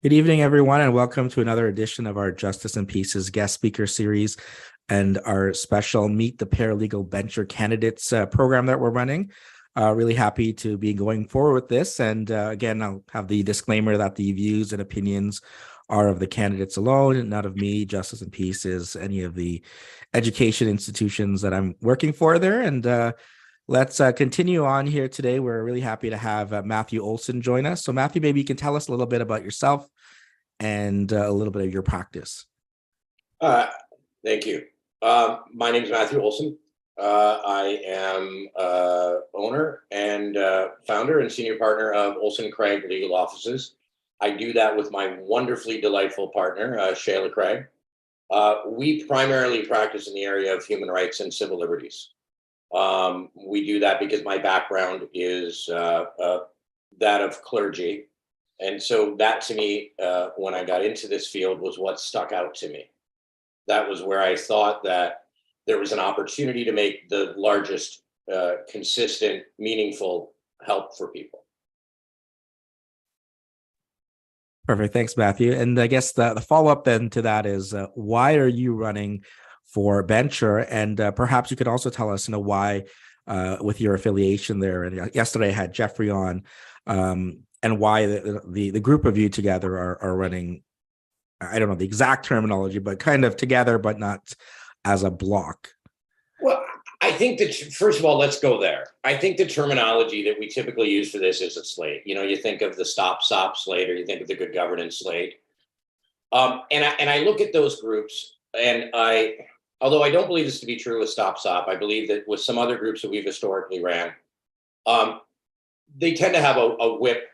Good evening, everyone, and welcome to another edition of our Justice and Peace's guest speaker series and our special Meet the Paralegal Bencher Candidates program that we're running. Really happy to be going forward with this. And again, I'll have the disclaimer that the views and opinions are of the candidates alone, not of me. Justice and Peace is any of the education institutions that I'm working for there. And let's continue on here today. We're really happy to have Matthew Olson join us. So, Matthew, maybe you can tell us a little bit about yourself and a little bit of your practice. Uh, Thank you. My name is Matthew Olson. I am owner and founder and senior partner of Olson Craig Legal Offices. I do that with my wonderfully delightful partner, Shayla Craig. We primarily practice in the area of human rights and civil liberties. We do that because my background is that of clergy. And so that to me, when I got into this field, was what stuck out to me. That was where I thought that there was an opportunity to make the largest, consistent, meaningful help for people. Perfect. Thanks, Matthew. And I guess the follow-up then to that is why are you running for Bencher? And perhaps you could also tell us, why with your affiliation there. And yesterday I had Jeffrey on and why the group of you together are running. I don't know the exact terminology, but kind of together, but not as a block. Well, I think that, first of all, let's go there. I think the terminology that we typically use for this is a slate. You think of the stop slate, or you think of the good governance slate. And I look at those groups, and although I don't believe this to be true with stop, I believe that with some other groups that we've historically ran, they tend to have a whip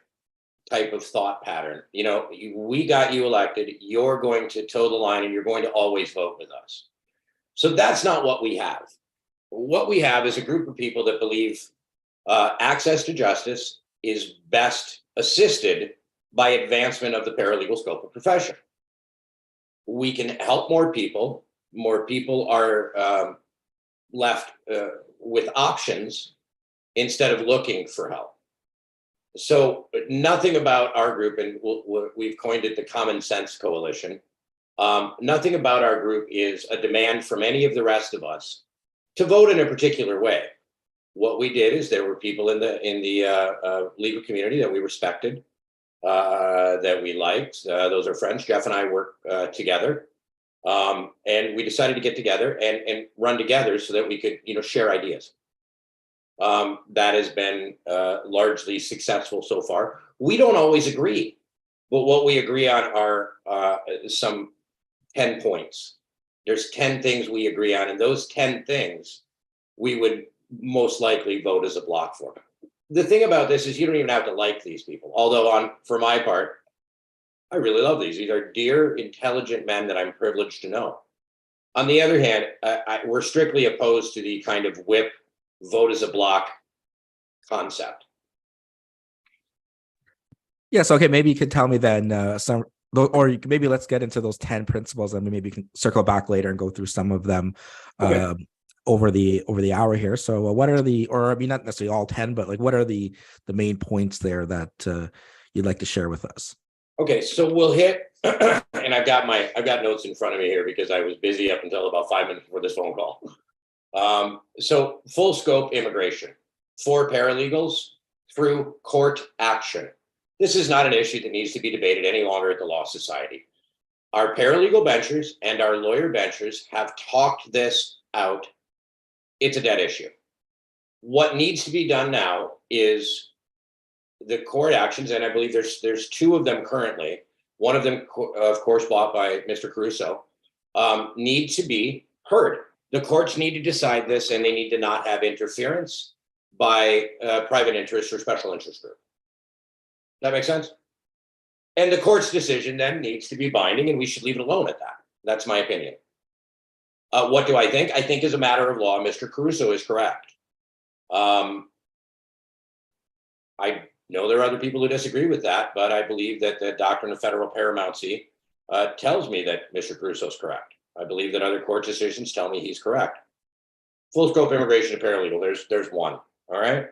type of thought pattern. We got you elected, you're going to toe the line and you're going to always vote with us. So that's not what we have. What we have is a group of people that believe access to justice is best assisted by advancement of the paralegal scope of profession. We can help more people. More people are left with options instead of looking for help. So nothing about our group, and we've coined it the Common Sense Coalition. Nothing about our group is a demand from any of the rest of us to vote in a particular way. What we did is there were people in the legal community that we respected, that we liked. Those are friends. Jeff and I work together, and we decided to get together and run together so that we could, share ideas. That has been largely successful so far. We don't always agree, but what we agree on are some 10 points. There's 10 things we agree on, and those 10 things we would most likely vote as a block for. The thing about this is you don't even have to like these people. Although for my part, I really love these. These are dear, intelligent men that I'm privileged to know. On the other hand, we're strictly opposed to the kind of whip, vote as a block concept. Yes. Okay. Maybe you could tell me then maybe let's get into those 10 principles, and maybe you can circle back later and go through some of them over the hour here. So what are not necessarily all 10, but what are the main points there that you'd like to share with us? Okay. So we'll hit, and I've got notes in front of me here because I was busy up until about 5 minutes before this phone call. So full scope immigration for paralegals through court action. This is not an issue that needs to be debated any longer at the Law Society. Our paralegal benchers and our lawyer benchers have talked this out. It's a dead issue. What needs to be done now is the court actions, and I believe there's two of them currently. One of them, of course, bought by Mr. Caruso, need to be heard. The courts need to decide this, and they need to not have interference by private interest or special interest group. That makes sense? And the court's decision then needs to be binding, and we should leave it alone at that. That's my opinion. What do I think? I think as a matter of law, Mr. Caruso is correct. I know there are other people who disagree with that, but I believe that the doctrine of federal paramountcy tells me that Mr. Caruso is correct. I believe that other court decisions tell me he's correct. Full scope immigration to paralegal, there's one, all right?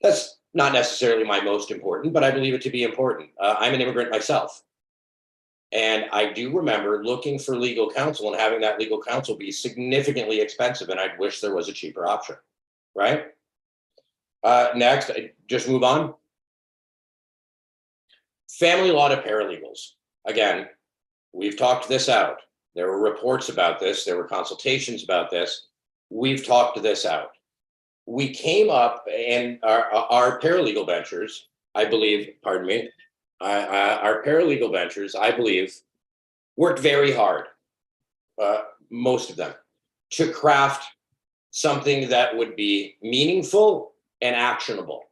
That's Not necessarily my most important, but I believe it to be important. I'm an immigrant myself. And I do remember looking for legal counsel and having that legal counsel be significantly expensive. And I'd wish there was a cheaper option, right? Next, just move on. Family law to paralegals. Again, we've talked this out. There were reports about this. There were consultations about this. We've talked this out. We came up and our paralegal ventures, I believe, pardon me, our paralegal ventures, I believe, worked very hard, most of them, to craft something that would be meaningful and actionable,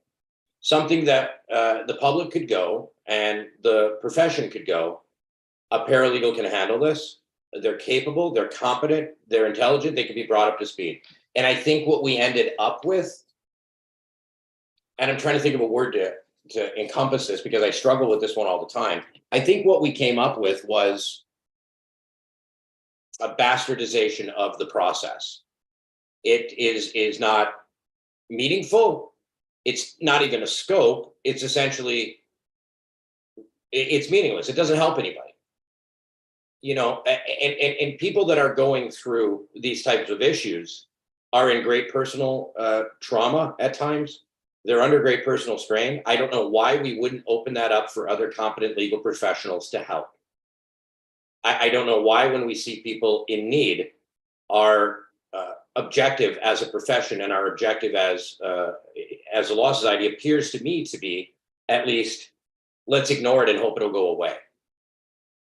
something that the public could go and the profession could go. A paralegal can handle this. They're capable, they're competent, they're intelligent, they can be brought up to speed. And I think what we ended up with, and I'm trying to think of a word to encompass this because I struggle with this one all the time. I think what we came up with was a bastardization of the process. It is not meaningful. It's not even a scope. It's essentially, it's meaningless. It doesn't help anybody. You know, and people that are going through these types of issues are in great personal trauma at times. They're under great personal strain. I don't know why we wouldn't open that up for other competent legal professionals to help. I don't know why, when we see people in need, our objective as a profession and our objective as a law society appears to me to be, at least, let's ignore it and hope it'll go away.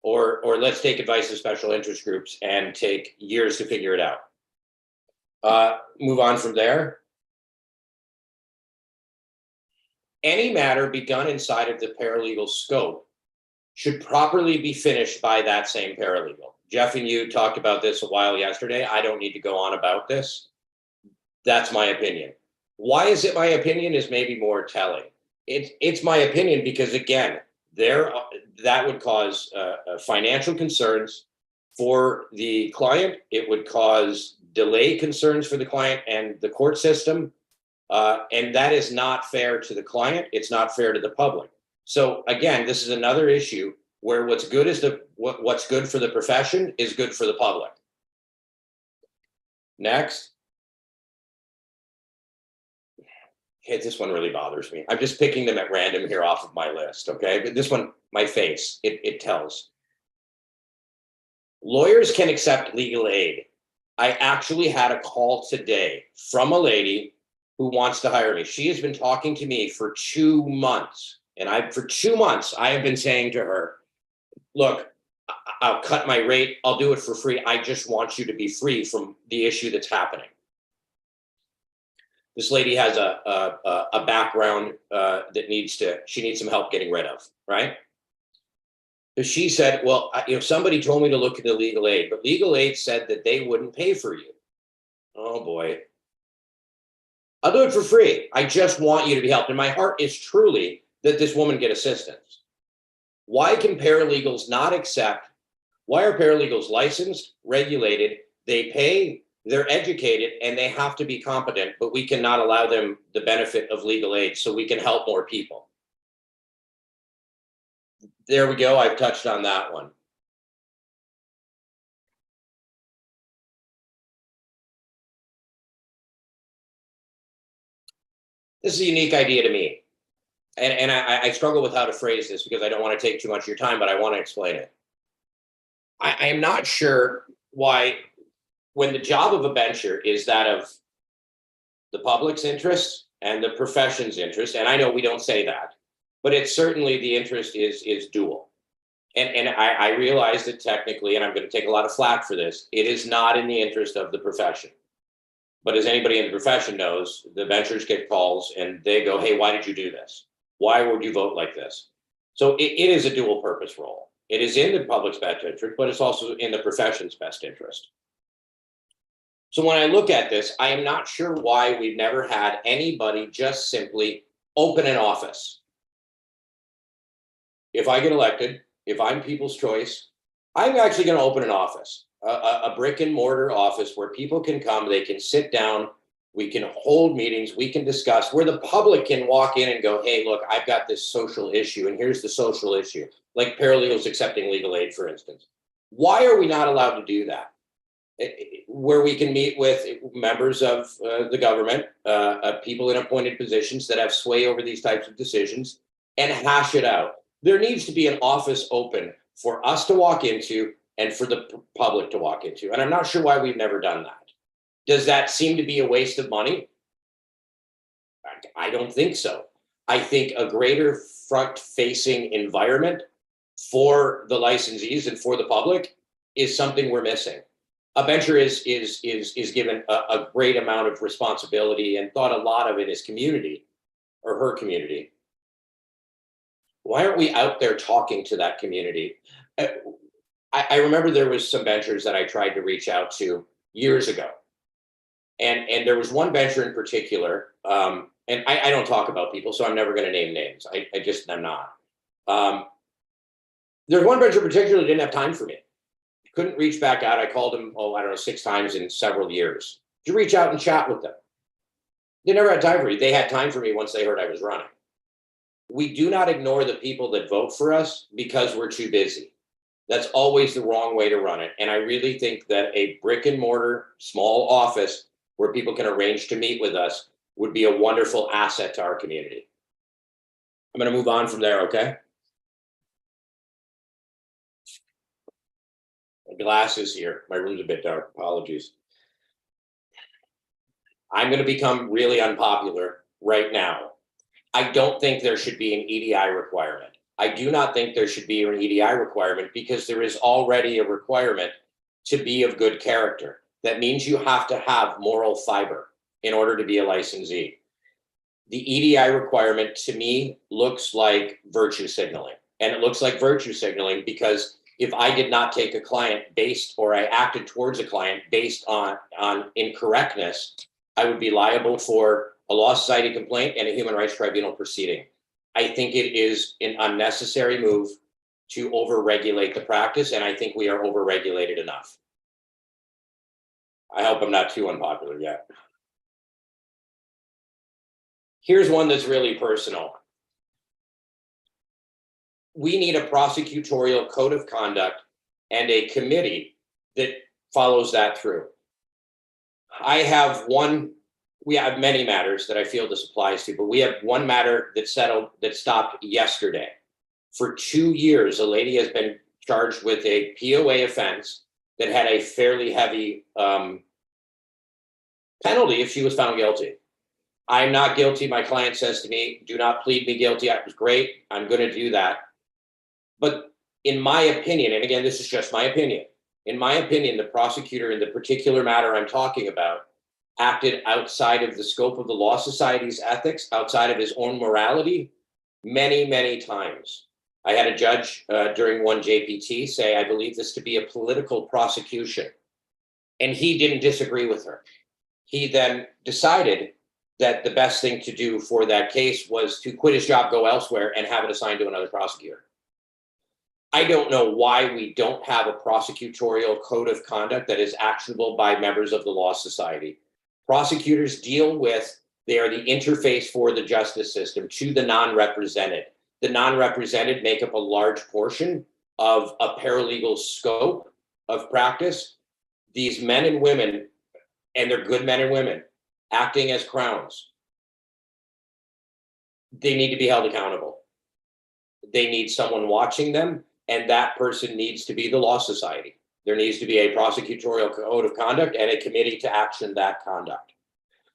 Or let's take advice of special interest groups and take years to figure it out. Move on from there. Any matter begun inside of the paralegal scope should properly be finished by that same paralegal. Jeff and you talked about this a while yesterday. I don't need to go on about this. That's my opinion. Why is it my opinion is maybe more telling. It's my opinion because, again, that would cause financial concerns for the client. It would cause delay concerns for the client and the court system. And that is not fair to the client. It's not fair to the public. So again, this is another issue where what's good for the profession is good for the public. Next. Okay, this one really bothers me. I'm just picking them at random here off of my list, okay? But this one, my face, it tells. Lawyers can accept legal aid. I actually had a call today from a lady who wants to hire me. She has been talking to me for 2 months. And for 2 months, I have been saying to her, look, I'll cut my rate. I'll do it for free. I just want you to be free from the issue that's happening. This lady has a background that she needs some help getting rid of, right? So she said, well, somebody told me to look into legal aid, but legal aid said that they wouldn't pay for you. Oh boy. I'll do it for free. I just want you to be helped. And my heart is truly that this woman get assistance. Why can paralegals not accept? Why are paralegals licensed, regulated, they pay, they're educated, and they have to be competent, but we cannot allow them the benefit of legal aid so we can help more people? There we go. I've touched on that one. This is a unique idea to me. And I struggle with how to phrase this because I don't want to take too much of your time, but I want to explain it. I am not sure why, when the job of a bencher is that of the public's interest and the profession's interest, and I know we don't say that, but it's certainly the interest is dual. And I realize that technically, and I'm going to take a lot of flack for this, it is not in the interest of the profession. But as anybody in the profession knows, the benchers get calls and they go, hey, why did you do this? Why would you vote like this? So it is a dual purpose role. It is in the public's best interest, but it's also in the profession's best interest. So when I look at this, I am not sure why we've never had anybody just simply open an office. If I get elected, if I'm people's choice, I'm actually going to open an office, a brick and mortar office where people can come, they can sit down, We can hold meetings, we can discuss, where the public can walk in and go, hey, look, I've got this social issue, and here's the social issue, like paralegals accepting legal aid, for instance. Why are we not allowed to do that? Where we can meet with members of the government, people in appointed positions that have sway over these types of decisions, and hash it out. There needs to be an office open for us to walk into and for the public to walk into. And I'm not sure why we've never done that. Does that seem to be a waste of money? I don't think so. I think a greater front-facing environment for the licensees and for the public is something we're missing. A bencher is given a great amount of responsibility and thought a lot of in his community or her community. Why aren't we out there talking to that community? I remember there was some benchers that I tried to reach out to years ago. And there was one bencher in particular, and I don't talk about people, so I'm never going to name names. I'm not. There's one bencher in particular that didn't have time for me. Couldn't reach back out. I called him, I don't know, 6 times in several years to reach out and chat with them. They never had time for me. They had time for me once they heard I was running. We do not ignore the people that vote for us because we're too busy. That's always the wrong way to run it. And I really think that a brick and mortar small office where people can arrange to meet with us would be a wonderful asset to our community. I'm going to move on from there, okay? My glasses here. My room's a bit dark. Apologies. I'm going to become really unpopular right now. I don't think there should be an EDI requirement. I do not think there should be an EDI requirement because there is already a requirement to be of good character. That means you have to have moral fiber in order to be a licensee. The EDI requirement to me looks like virtue signaling. And it looks like virtue signaling because if I did not take a client based, or I acted towards a client based on incorrectness, I would be liable for a law society complaint and a human rights tribunal proceeding. I think it is an unnecessary move to overregulate the practice, and I think we are overregulated enough. I hope I'm not too unpopular yet. Here's one that's really personal. We need a prosecutorial code of conduct and a committee that follows that through. We have many matters that I feel this applies to, but we have one matter that stopped yesterday. For 2 years, a lady has been charged with a POA offense that had a fairly heavy penalty if she was found guilty. I'm not guilty. My client says to me, do not plead me guilty. I was great. I'm going to do that. But in my opinion, and again, this is just my opinion, in my opinion, the prosecutor in the particular matter I'm talking about acted outside of the scope of the Law Society's ethics, outside of his own morality, many, many times. I had a judge during one JPT say, I believe this to be a political prosecution. And he didn't disagree with her. He then decided that the best thing to do for that case was to quit his job, go elsewhere, and have it assigned to another prosecutor. I don't know why we don't have a prosecutorial code of conduct that is actionable by members of the Law Society. Prosecutors they are the interface for the justice system to the non-represented. The non-represented make up a large portion of a paralegal scope of practice. These men and women, and they're good men and women, acting as crowns, they need to be held accountable. They need someone watching them, and that person needs to be the Law Society. There needs to be a prosecutorial code of conduct and a committee to action that conduct.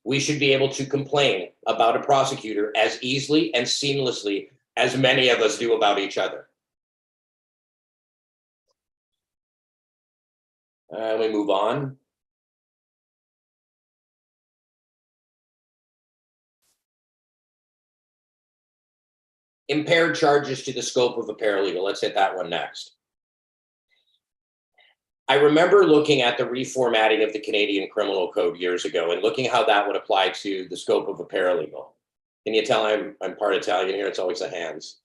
We should be able to complain about a prosecutor as easily and seamlessly as many of us do about each other. We move on. Impaired charges to the scope of a paralegal. Let's hit that one next. I remember looking at the reformatting of the Canadian Criminal Code years ago and looking how that would apply to the scope of a paralegal. Can you tell I'm part Italian here? It's always the hands.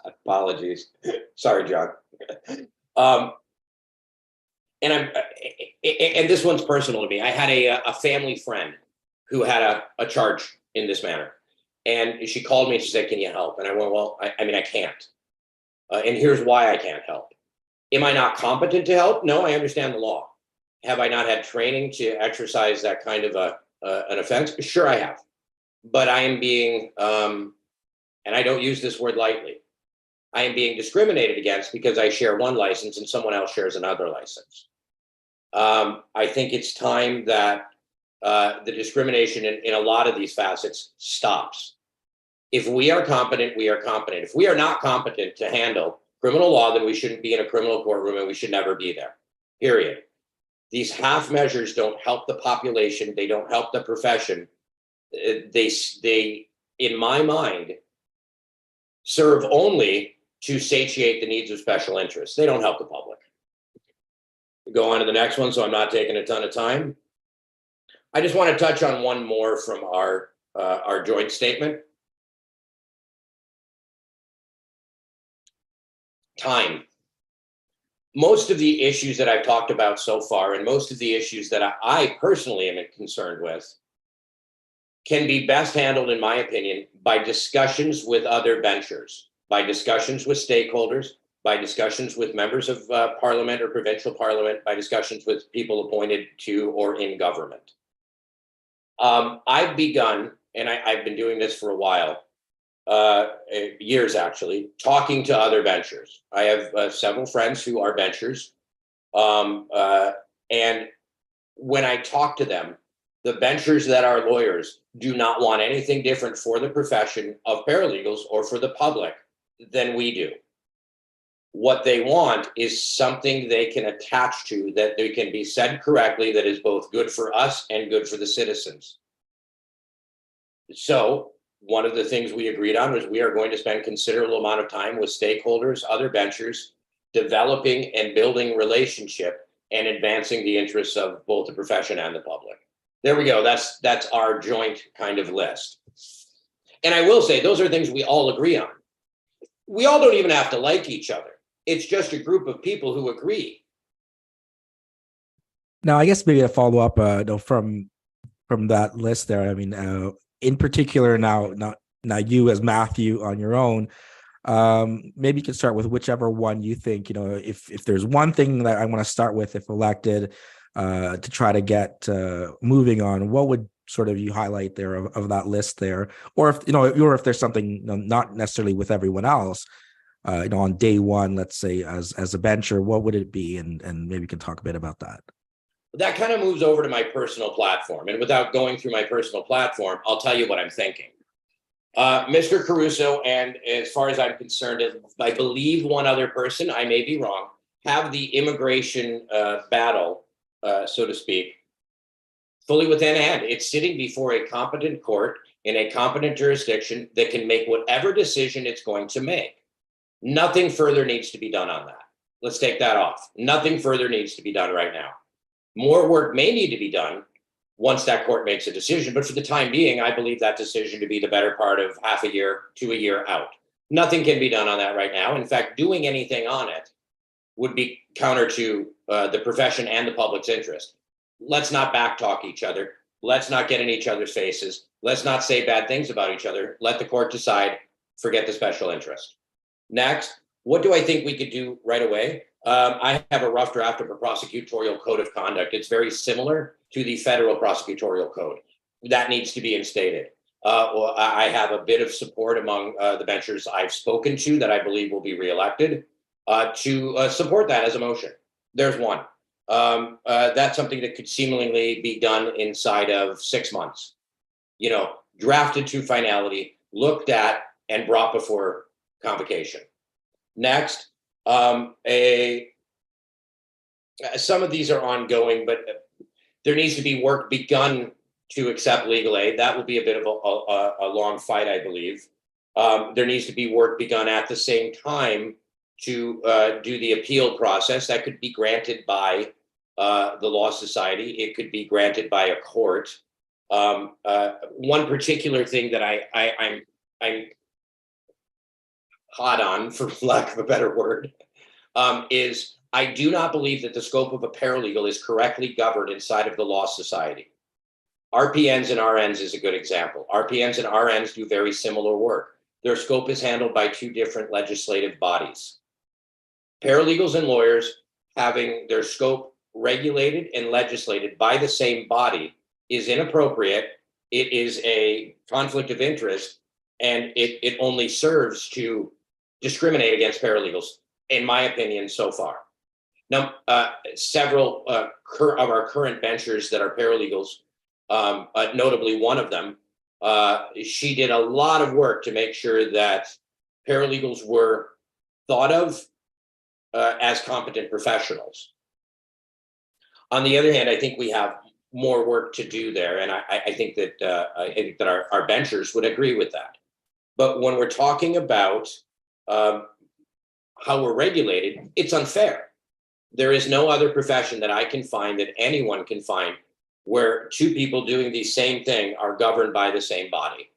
Apologies. Sorry, John. and and this one's personal to me. I had a family friend who had a charge in this manner, and she called me and she said, "Can you help?" And I went, "Well, I mean, I can't, and here's why I can't help. Am I not competent to help? No, I understand the law. Have I not had training to exercise that kind of an offense? Sure, I have, but I am being, and I don't use this word lightly, I am being discriminated against because I share one license and someone else shares another license. I think it's time that the discrimination in a lot of these facets stops. If we are competent, we are competent. If we are not competent to handle criminal law, then we shouldn't be in a criminal courtroom and we should never be there, period. These half measures don't help the population. They don't help the profession. They, in my mind, serve only to satiate the needs of special interests. They don't help the public. Go on to the next one, so I'm not taking a ton of time. I just want to touch on one more from our joint statement. Time. Most of the issues that I've talked about so far, and most of the issues that I personally am concerned with, can be best handled, in my opinion, by discussions with other benchers, by discussions with stakeholders, by discussions with members of parliament or provincial parliament, by discussions with people appointed to or in government. I've begun, and I've been doing this for a while, years actually, talking to other benchers. I have several friends who are benchers, and when I talk to them, the benchers that are lawyers do not want anything different for the profession of paralegals or for the public than we do. What they want is something they can attach to, that they can be said correctly, that is both good for us and good for the citizens. So one of the things we agreed on was we are going to spend considerable amount of time with stakeholders, other benchers, developing and building relationship and advancing the interests of both the profession and the public. There we go. That's our joint kind of list. And I will say those are things we all agree on. We all don't even have to like each other. It's just a group of people who agree. Now, I guess maybe a follow up from that list there. I mean, in particular, now you as Matthew on your own, maybe you can start with whichever one you think, if there's one thing that I want to start with, if elected, to try to get moving on, what would sort of you highlight there of that list there? Or if there's something, not necessarily with everyone else, on day one, let's say as a bencher, what would it be? And maybe you can talk a bit about that. That kind of moves over to my personal platform. And without going through my personal platform, I'll tell you what I'm thinking. Mr. Caruso, and as far as I'm concerned, I believe one other person, I may be wrong, have the immigration battle, so to speak, fully within hand. It's sitting before a competent court in a competent jurisdiction that can make whatever decision it's going to make. Nothing further needs to be done on that. Let's take that off. Nothing further needs to be done right now. More work may need to be done once that court makes a decision, but for the time being, I believe that decision to be the better part of half a year to a year out. Nothing can be done on that right now. In fact, doing anything on it would be counter to the profession and the public's interest. Let's not backtalk each other. Let's not get in each other's faces. Let's not say bad things about each other. Let the court decide. Forget the special interest. Next, what do I think we could do right away? I have a rough draft of a prosecutorial code of conduct. It's very similar to the federal prosecutorial code. That needs to be instated. Well, I have a bit of support among the benchers I've spoken to that I believe will be reelected to support that as a motion. There's one. That's something that could seemingly be done inside of 6 months. Drafted to finality, looked at, and brought before convocation. Next, some of these are ongoing, but there needs to be work begun to accept legal aid. That will be a bit of a long fight, I believe. There needs to be work begun at the same time to do the appeal process. That could be granted by the Law Society. It could be granted by a court. One particular thing that I'm hot on, for lack of a better word, is I do not believe that the scope of a paralegal is correctly governed inside of the Law Society. RPNs and RNs is a good example. RPNs and RNs do very similar work. Their scope is handled by two different legislative bodies. Paralegals and lawyers having their scope regulated and legislated by the same body is inappropriate. It is a conflict of interest, and it only serves to discriminate against paralegals, in my opinion, so far. Now, several of our current benchers that are paralegals, notably one of them, she did a lot of work to make sure that paralegals were thought of as competent professionals. On the other hand, I think we have more work to do there, and I think that our benchers would agree with that. But when we're talking about how we're regulated, it's unfair. There is no other profession that I can find, that anyone can find, where two people doing the same thing are governed by the same body.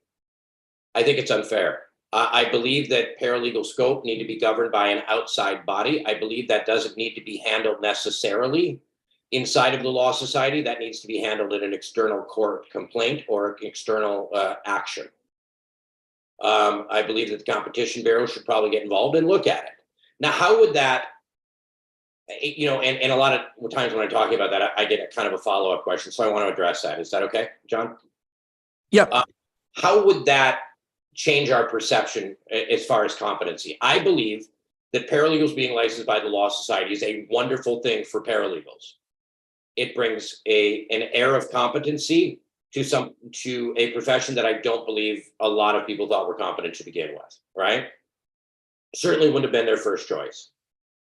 I think it's unfair. I believe that paralegal scope need to be governed by an outside body. I believe that doesn't need to be handled necessarily inside of the Law Society. That needs to be handled in an external court complaint or external action. I believe that the Competition Bureau should probably get involved and look at it. Now, how would that, and a lot of times when I'm talking about that, I get a kind of a follow-up question. So I want to address that. Is that okay, John? Yep. How would that change our perception as far as competency? I believe that paralegals being licensed by the Law Society is a wonderful thing for paralegals. It brings an air of competency to a profession that I don't believe a lot of people thought were competent to begin with, right? Certainly wouldn't have been their first choice.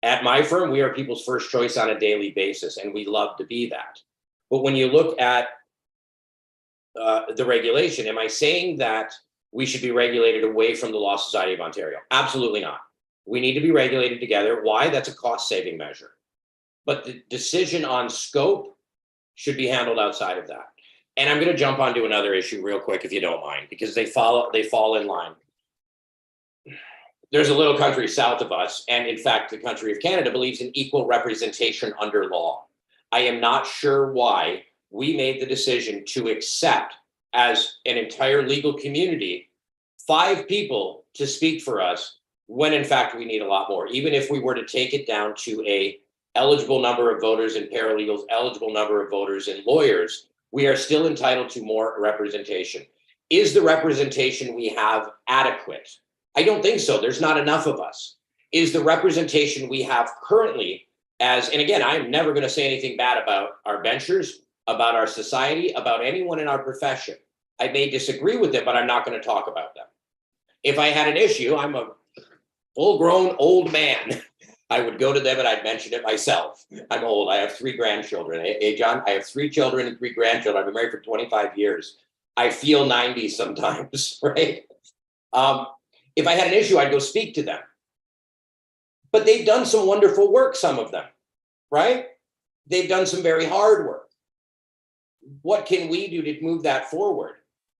At my firm, we are people's first choice on a daily basis, and we love to be that. But when you look at the regulation, am I saying that we should be regulated away from the Law Society of Ontario? Absolutely not. We need to be regulated together. Why? That's a cost-saving measure. But the decision on scope should be handled outside of that. And I'm going to jump onto another issue real quick, if you don't mind, because they fall in line. There's a little country south of us, and in fact, the country of Canada believes in equal representation under law. I am not sure why we made the decision to accept, as an entire legal community, 5 people to speak for us, when in fact we need a lot more. Even if we were to take it down to a eligible number of voters in paralegals, eligible number of voters in lawyers, we are still entitled to more representation. Is the representation we have adequate? I don't think so. There's not enough of us. Is the representation we have currently and again, I'm never going to say anything bad about our benchers, about our society, about anyone in our profession. I may disagree with it, but I'm not going to talk about them. If I had an issue, I'm a full-grown old man. I would go to them and I'd mention it myself. I'm old. I have 3 grandchildren. Hey, John, I have 3 children and 3 grandchildren. I've been married for 25 years. I feel 90 sometimes, right? If I had an issue, I'd go speak to them. But they've done some wonderful work, some of them, right? They've done some very hard work. What can we do to move that forward?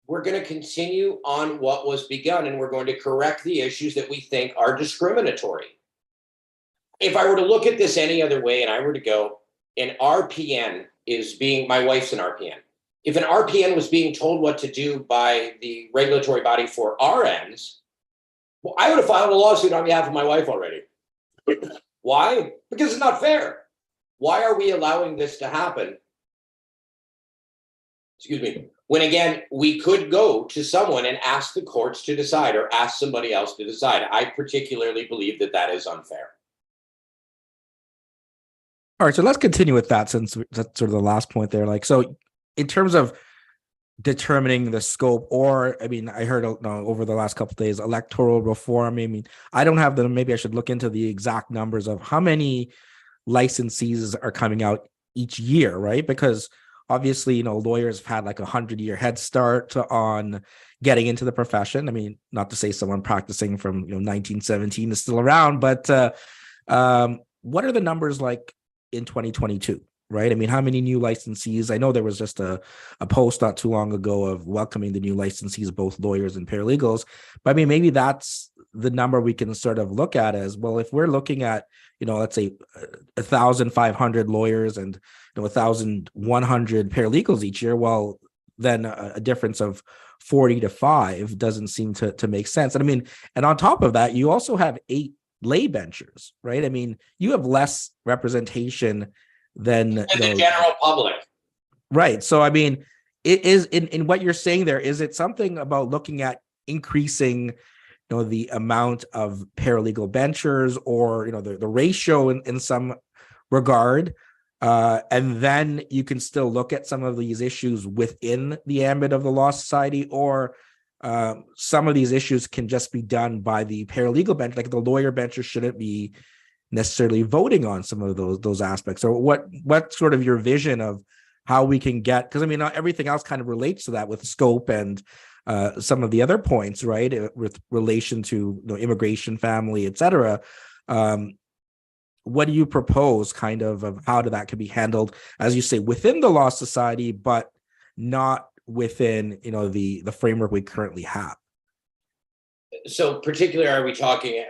We're going to continue on what was begun, and we're going to correct the issues that we think are discriminatory. If I were to look at this any other way, and I were to go, an RPN is being, my wife's an RPN. If an RPN was being told what to do by the regulatory body for RNs, well, I would have filed a lawsuit on behalf of my wife already. Why? Because it's not fair. Why are we allowing this to happen? Excuse me. When again, we could go to someone and ask the courts to decide, or ask somebody else to decide. I particularly believe that that is unfair. All right, so let's continue with that, since that's sort of the last point there. Like, so in terms of determining the scope, or I mean, I heard over the last couple of days, electoral reform. I mean, I don't have them. Maybe I should look into the exact numbers of how many licensees are coming out each year, right? Because obviously, lawyers have had like 100-year head start on getting into the profession. I mean, not to say someone practicing from 1917 is still around, but what are the numbers like in 2022? Right? I mean, how many new licensees? I know there was just a post not too long ago of welcoming the new licensees, both lawyers and paralegals. But I mean, maybe that's the number we can sort of look at as, well, if we're looking at, let's say 1,500 lawyers and 1,100 paralegals each year, well, then a difference of 40 to 5 doesn't seem to make sense. And I mean, and on top of that, you also have 8 lay benchers, right? I mean, you have less representation than the general public. Right. So, I mean, it is in what you're saying there, is it something about looking at increasing, the amount of paralegal benchers, or, the ratio in some regard, and then you can still look at some of these issues within the ambit of the Law Society, or some of these issues can just be done by the paralegal bench, like the lawyer benchers shouldn't be necessarily voting on some of those aspects? Or what sort of your vision of how we can get, because I mean, everything else kind of relates to that with scope and some of the other points, right, with relation to immigration, family, etc. What do you propose, kind of how that could be handled, as you say, within the Law Society, but not within the framework we currently have? So particularly, are we talking,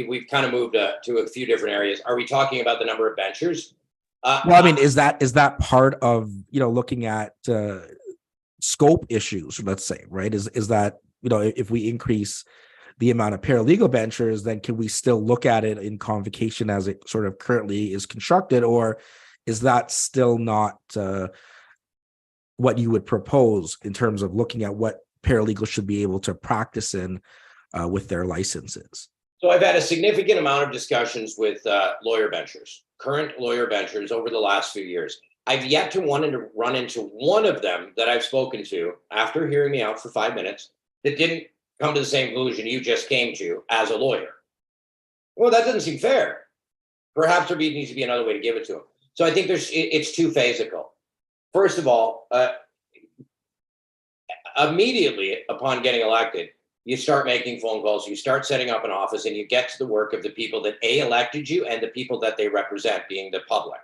we've kind of moved to a few different areas. Are we talking about the number of benchers? Well, I mean, is that part of looking at scope issues, let's say, right? Is that if we increase the amount of paralegal benchers, then can we still look at it in convocation as it sort of currently is constructed, or is that still not what you would propose in terms of looking at what paralegals should be able to practice in with their licenses? So I've had a significant amount of discussions with lawyer benchers, current lawyer benchers, over the last few years. I've yet to run into one of them that I've spoken to after hearing me out for 5 minutes that didn't come to the same conclusion you just came to as a lawyer. Well, that doesn't seem fair. Perhaps there needs to be another way to give it to them. So I think it's two-phasical. First of all, immediately upon getting elected, you start making phone calls, you start setting up an office, and you get to the work of the people that elected you and the people that they represent, being the public.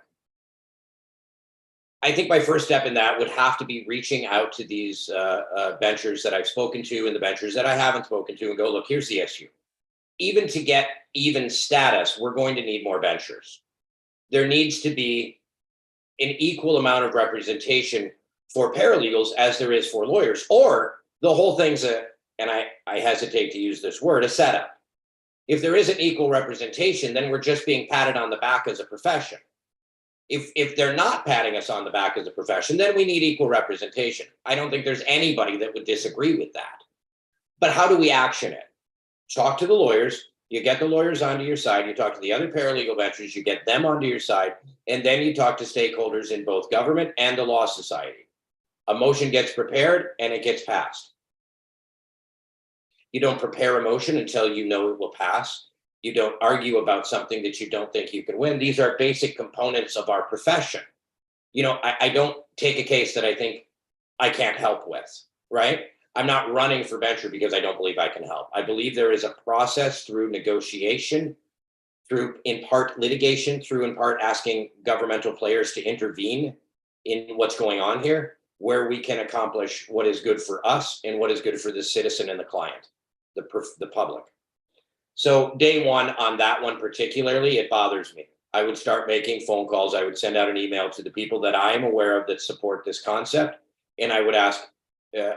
I think my first step in that would have to be reaching out to these benchers that I've spoken to and the benchers that I haven't spoken to, and go, look, here's the issue. Even to get even status, we're going to need more benchers. There needs to be an equal amount of representation for paralegals as there is for lawyers, or the whole thing's and I hesitate to use this word, a setup. If there isn't equal representation, then we're just being patted on the back as a profession. If they're not patting us on the back as a profession, then we need equal representation. I don't think there's anybody that would disagree with that. But how do we action it? Talk to the lawyers. You get the lawyers onto your side. You talk to the other paralegal benchers. You get them onto your side. And then you talk to stakeholders in both government and the Law Society. A motion gets prepared and it gets passed. You don't prepare a motion until you know it will pass. You don't argue about something that you don't think you can win. These are basic components of our profession. I don't take a case that I think I can't help with, right? I'm not running for bencher because I don't believe I can help. I believe there is a process through negotiation, through in part litigation, through in part asking governmental players to intervene in what's going on here, where we can accomplish what is good for us and what is good for the citizen and the client, the public. So day one on that one particularly, it bothers me. I would start making phone calls. I would send out an email to the people that I am aware of that support this concept, and I would ask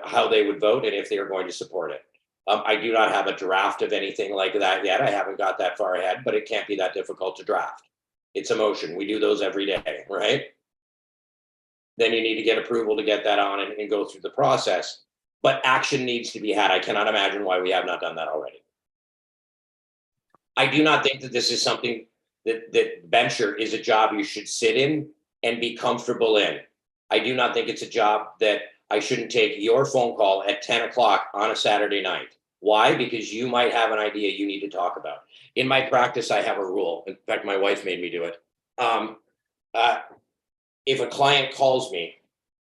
how they would vote and if they are going to support it. I do not have a draft of anything like that yet. I haven't got that far ahead, but it can't be that difficult to draft. It's a motion. We do those every day, right? Then you need to get approval to get that on and go through the process. But action needs to be had. I cannot imagine why we have not done that already. I do not think that this is something that bencher is a job you should sit in and be comfortable in. I do not think it's a job that I shouldn't take your phone call at 10 o'clock on a Saturday night. Why? Because you might have an idea you need to talk about. In my practice, I have a rule. In fact, my wife made me do it. If a client calls me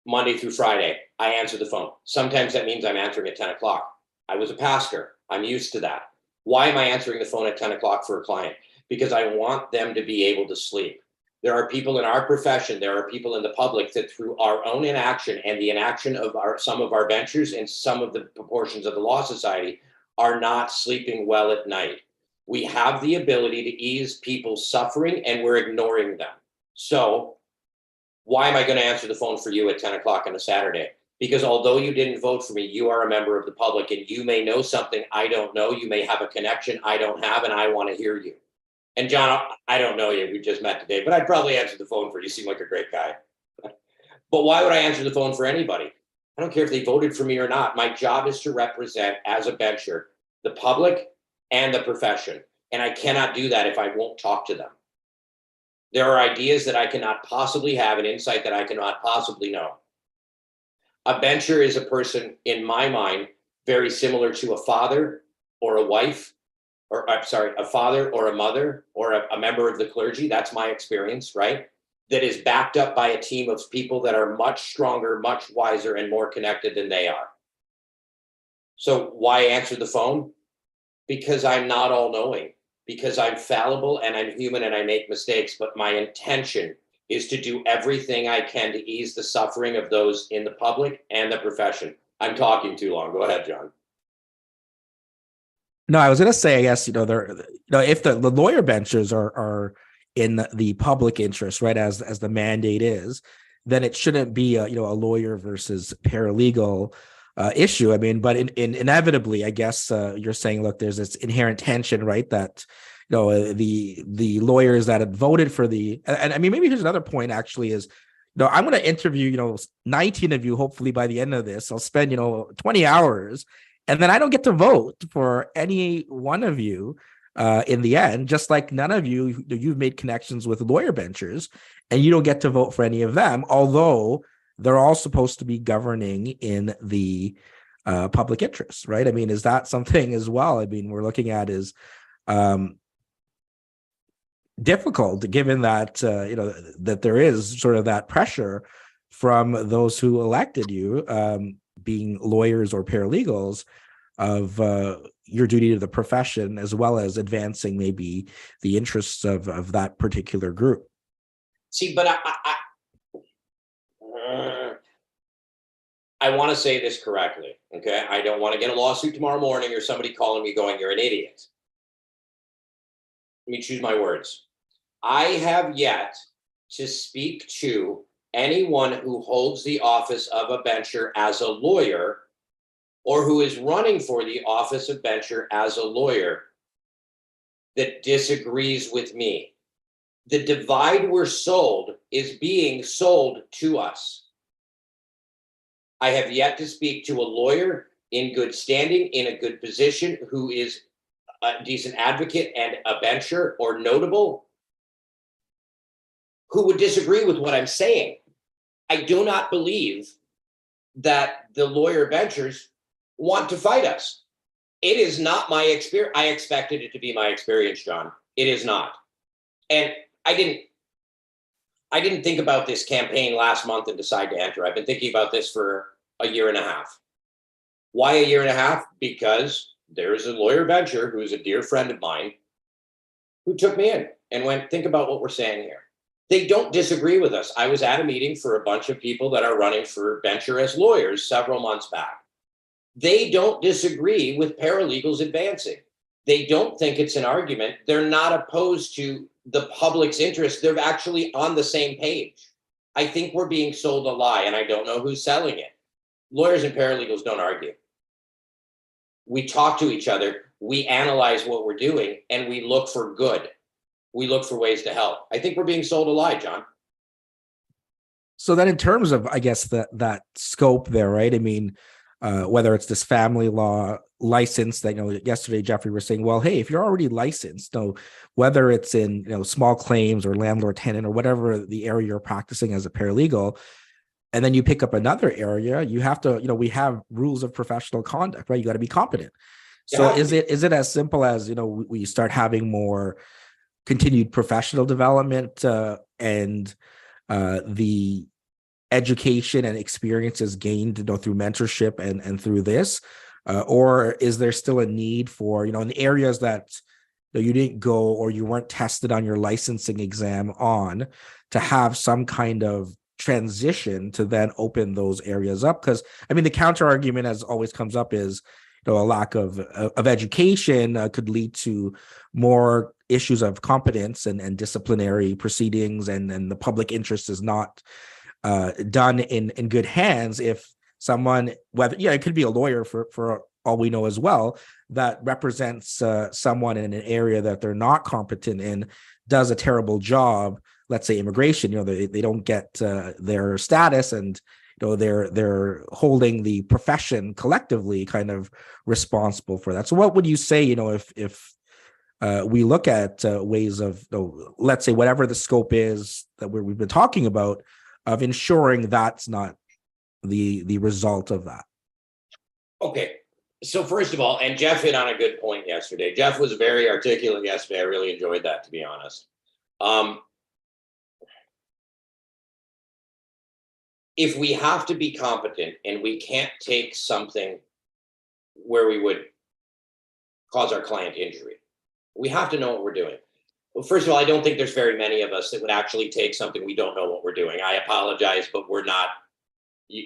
Monday through Friday, I answer the phone. Sometimes that means I'm answering at 10 o'clock. I was a pastor. I'm used to that. Why am I answering the phone at 10 o'clock for a client? Because I want them to be able to sleep. There are people in our profession, there are people in the public that through our own inaction and the inaction of some of our benchers and some of the proportions of the Law Society, are not sleeping well at night. We have the ability to ease people's suffering, and we're ignoring them. So why am I going to answer the phone for you at 10 o'clock on a Saturday? Because although you didn't vote for me, you are a member of the public, and you may know something I don't know. You may have a connection I don't have, and I want to hear you. And John, I don't know you. We just met today, but I'd probably answer the phone for you. You seem like a great guy. But why would I answer the phone for anybody? I don't care if they voted for me or not. My job is to represent, as a bencher, the public and the profession. And I cannot do that if I won't talk to them. There are ideas that I cannot possibly have, an insight that I cannot possibly know. A bencher is a person, in my mind, very similar to a father or a wife, or I'm sorry, a father or a mother or a member of the clergy. That's my experience, right? That is backed up by a team of people that are much stronger, much wiser, and more connected than they are. So why answer the phone? Because I'm not all knowing, because I'm fallible and I'm human and I make mistakes, but my intention is to do everything I can to ease the suffering of those in the public and the profession. I'm talking too long. Go ahead, John. No, I was going to say, I guess, if the lawyer benchers are in the public interest, right, as the mandate is, then it shouldn't be a lawyer versus paralegal issue. I mean, but inevitably, I guess you're saying, look, there's this inherent tension, right, that the lawyers that had voted for and I mean, maybe here's another point actually is, I'm going to interview 19 of you hopefully by the end of this. I'll spend 20 hours, and then I don't get to vote for any one of you in the end, just like none of you've made connections with lawyer benchers, and you don't get to vote for any of them, although they're all supposed to be governing in the public interest, right? I mean, is that something as well? I mean, we're looking at is difficult, given that that there is sort of that pressure from those who elected you, being lawyers or paralegals, of your duty to the profession, as well as advancing maybe the interests of that particular group. See, but I want to say this correctly, okay? I don't want to get a lawsuit tomorrow morning or somebody calling me going, you're an idiot. Let me choose my words. I have yet to speak to anyone who holds the office of a bencher as a lawyer, or who is running for the office of bencher as a lawyer, that disagrees with me. The divide we're sold is being sold to us. I have yet to speak to a lawyer in good standing, in a good position, who is a decent advocate and a bencher or notable, who would disagree with what I'm saying. I do not believe that the lawyer benchers want to fight us. It is not my experience. I expected it to be my experience, John. It is not. And I didn't think about this campaign last month and decide to enter. I've been thinking about this for a year and a half. Why a year and a half? Because there is a lawyer bencher who is a dear friend of mine who took me in and went, think about what we're saying here. They don't disagree with us. I was at a meeting for a bunch of people that are running for bencher as lawyers several months back. They don't disagree with paralegals advancing. They don't think it's an argument. They're not opposed to the public's interest. They're actually on the same page. I think we're being sold a lie, and I don't know who's selling it. Lawyers and paralegals don't argue. We talk to each other, we analyze what we're doing, and we look for good. We look for ways to help. I think we're being sold a lie, John. So then in terms of, I guess, that scope there, right? I mean, whether it's this family law license that, yesterday, Jeffrey was saying, well, hey, if you're already licensed, whether it's in, small claims or landlord tenant or whatever the area you're practicing as a paralegal, and then you pick up another area, you have to, we have rules of professional conduct, right? You got to be competent. So is it as simple as, we start having more continued professional development and the education and experiences gained through mentorship and through this, or is there still a need for, in the areas that you didn't go or you weren't tested on your licensing exam on, to have some kind of transition to then open those areas up? Because I mean, the counter argument, as always comes up, is a lack of education could lead to more issues of competence and disciplinary proceedings, and the public interest is not done in good hands if someone, whether it could be a lawyer for all we know as well, that represents someone in an area that they're not competent in, does a terrible job. Let's say immigration, they don't get their status, and they're holding the profession collectively kind of responsible for that. So what would you say, if we look at ways of, let's say, whatever the scope is that we've been talking about, of ensuring that's not the result of that? Okay. So first of all, and Jeff hit on a good point yesterday. Jeff was very articulate yesterday. I really enjoyed that, to be honest. If we have to be competent and we can't take something where we would cause our client injury, we have to know what we're doing. Well, first of all, I don't think there's very many of us that would actually take something we don't know what we're doing. I apologize, but we're not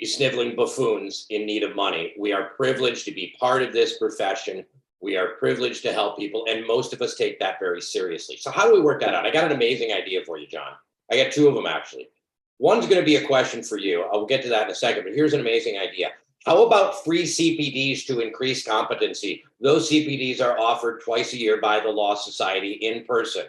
sniveling buffoons in need of money. We are privileged to be part of this profession. We are privileged to help people, and most of us take that very seriously. So how do we work that out? I got an amazing idea for you, John. I got two of them, actually. One's going to be a question for you. I'll get to that in a second, but here's an amazing idea. How about free CPDs to increase competency? Those CPDs are offered twice a year by the Law Society in person.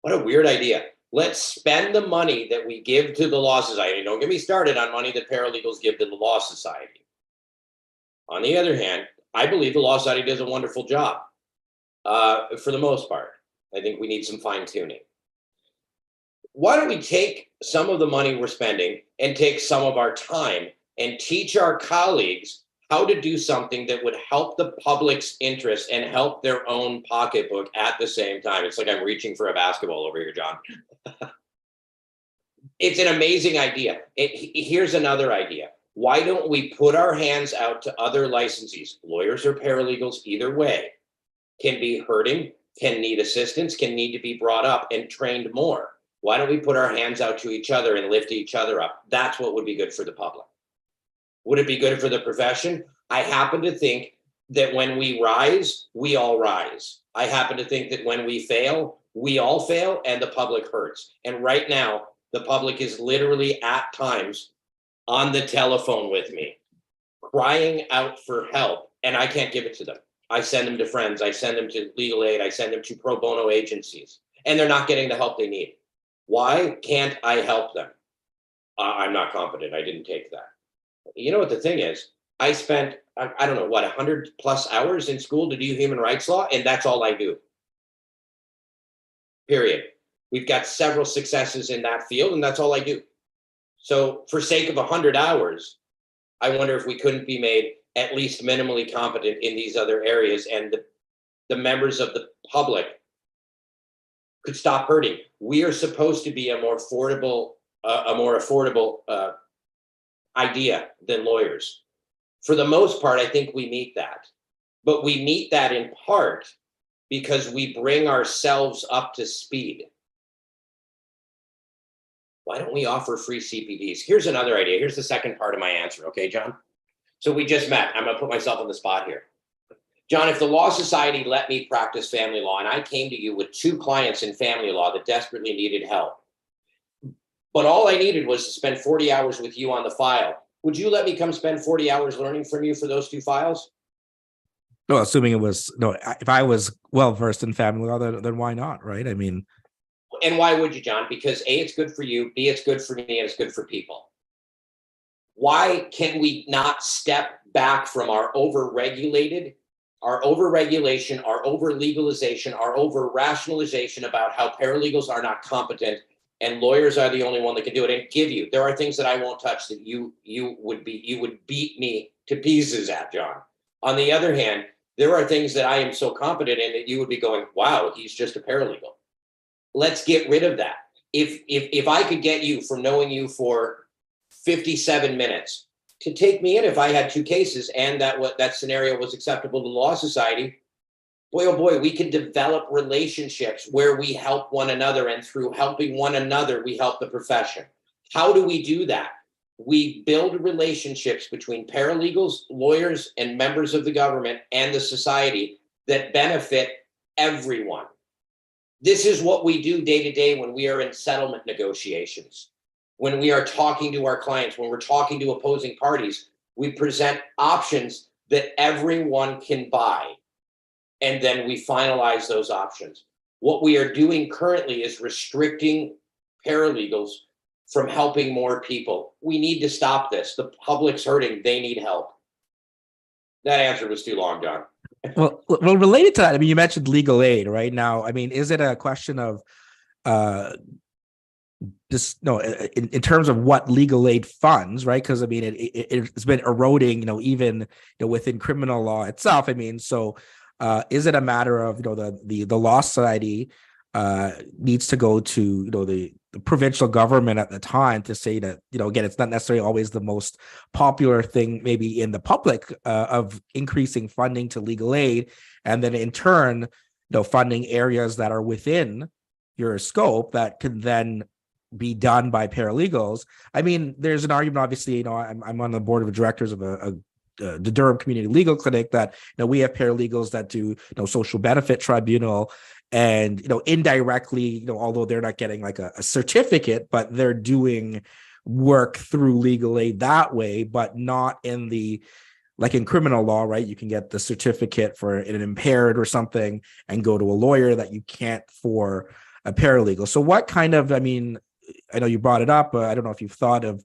What a weird idea. Let's spend the money that we give to the Law Society. Don't get me started on money that paralegals give to the Law Society. On the other hand, I believe the Law Society does a wonderful job for the most part. I think we need some fine tuning. Why don't we take some of the money we're spending and take some of our time and teach our colleagues how to do something that would help the public's interest and help their own pocketbook at the same time? It's like I'm reaching for a basketball over here, John. It's an amazing idea. Here's another idea. Why don't we put our hands out to other licensees, lawyers or paralegals, either way, can be hurting, can need assistance, can need to be brought up and trained more. Why don't we put our hands out to each other and lift each other up? That's what would be good for the public. Would it be good for the profession? I happen to think that when we rise, we all rise. I happen to think that when we fail, we all fail and the public hurts. And right now, the public is literally at times on the telephone with me, crying out for help, and I can't give it to them. I send them to friends, I send them to legal aid, I send them to pro bono agencies, and they're not getting the help they need. Why can't I help them? I'm not competent. I didn't take that. You know what the thing is? I spent, I don't know, 100 plus hours in school to do human rights law, and that's all I do. Period. We've got several successes in that field, and that's all I do. So for sake of 100 hours, I wonder if we couldn't be made at least minimally competent in these other areas, and the members of the public could stop hurting. We are supposed to be a more affordable idea than lawyers. For the most part, I think we meet that. But we meet that in part because we bring ourselves up to speed. Why don't we offer free CPDs? Here's another idea. Here's the second part of my answer. Okay, John? So we just met. I'm going to put myself on the spot here. John, if the Law Society let me practice family law and I came to you with 2 clients in family law that desperately needed help, but all I needed was to spend 40 hours with you on the file, would you let me come spend 40 hours learning from you for those 2 files? No, assuming if I was well versed in family law, then why not, right? I mean, and why would you, John? Because A, it's good for you, B, it's good for me, and it's good for people. Why can we not step back from our overregulation, our over-legalization, our over-rationalization about how paralegals are not competent and lawyers are the only one that can do it, and give you, there are things that I won't touch that you would beat me to pieces at, John. On the other hand, there are things that I am so competent in that you would be going, wow, he's just a paralegal. Let's get rid of that. If I could get you from knowing you for 57 minutes to take me in if I had 2 cases and that scenario was acceptable to the Law Society, boy, oh boy, we can develop relationships where we help one another, and through helping one another, we help the profession. How do we do that? we build relationships between paralegals, lawyers, and members of the government and the society that benefit everyone. This is what we do day to day when we are in settlement negotiations, when we are talking to our clients, when we're talking to opposing parties. We present options that everyone can buy, and then we finalize those options. What we are doing currently is restricting paralegals from helping more people. We need to stop this. The public's hurting. They need help. That answer was too long, John. Well, related to that, I mean, you mentioned legal aid, right? Now, I mean, is it a question of this, no, in terms of what legal aid funds, right? Because I mean, it's been eroding, even within criminal law itself. I mean, so is it a matter of the law society needs to go to the provincial government at the time to say that again, it's not necessarily always the most popular thing maybe in the public of increasing funding to legal aid, and then in turn funding areas that are within your scope that can then be done by paralegals. I mean, there's an argument, obviously, I'm on the board of directors of the Durham Community Legal Clinic that we have paralegals that do social benefit tribunal, and indirectly, although they're not getting like a certificate, but they're doing work through legal aid that way, but not in the, like in criminal law, right? You can get the certificate for an impaired or something and go to a lawyer that you can't for a paralegal. So what kind of, I mean, I know you brought it up, but I don't know if you've thought of,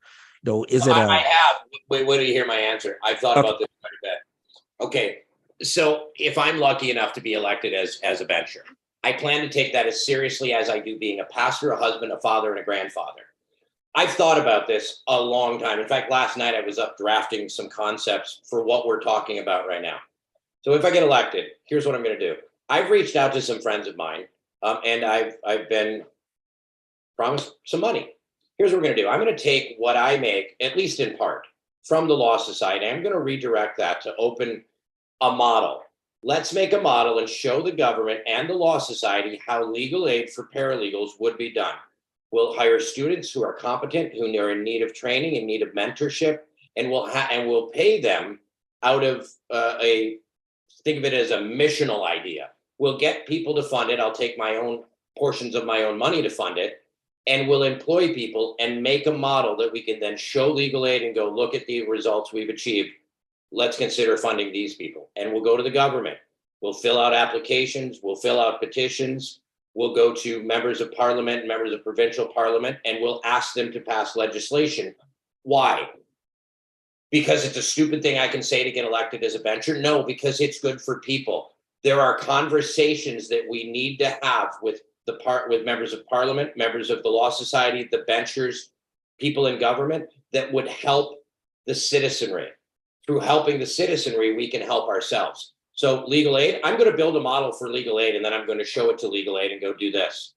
is it I have. Wait till you hear my answer. I've thought Okay. about this quite a bit. Okay, so if I'm lucky enough to be elected as a bencher, I plan to take that as seriously as I do being a pastor, a husband, a father, and a grandfather. I've thought about this a long time. In fact, last night I was up drafting some concepts for what we're talking about right now. So if I get elected, here's what I'm going to do. I've reached out to some friends of mine, and I've been promised some money. Here's what we're going to do. I'm going to take what I make, at least in part, from the Law Society. I'm going to redirect that to open a model. Let's make a model and show the government and the Law Society how legal aid for paralegals would be done. We'll hire students who are competent, who are in need of training, in need of mentorship, and we'll pay them out of think of it as a missional idea. We'll get people to fund it. I'll take my own portions of my own money to fund it, and we'll employ people and make a model that we can then show legal aid and go, look at the results we've achieved. Let's consider funding these people. And we'll go to the government. We'll fill out applications. We'll fill out petitions. We'll go to members of parliament, members of provincial parliament, and we'll ask them to pass legislation. Why? Because it's a stupid thing I can say to get elected as a bencher? No, because it's good for people. There are conversations that we need to have with members of parliament, members of the Law Society, the benchers, people in government that would help the citizenry. Through helping the citizenry, we can help ourselves. So legal aid, I'm going to build a model for legal aid, and then I'm going to show it to legal aid and go do this.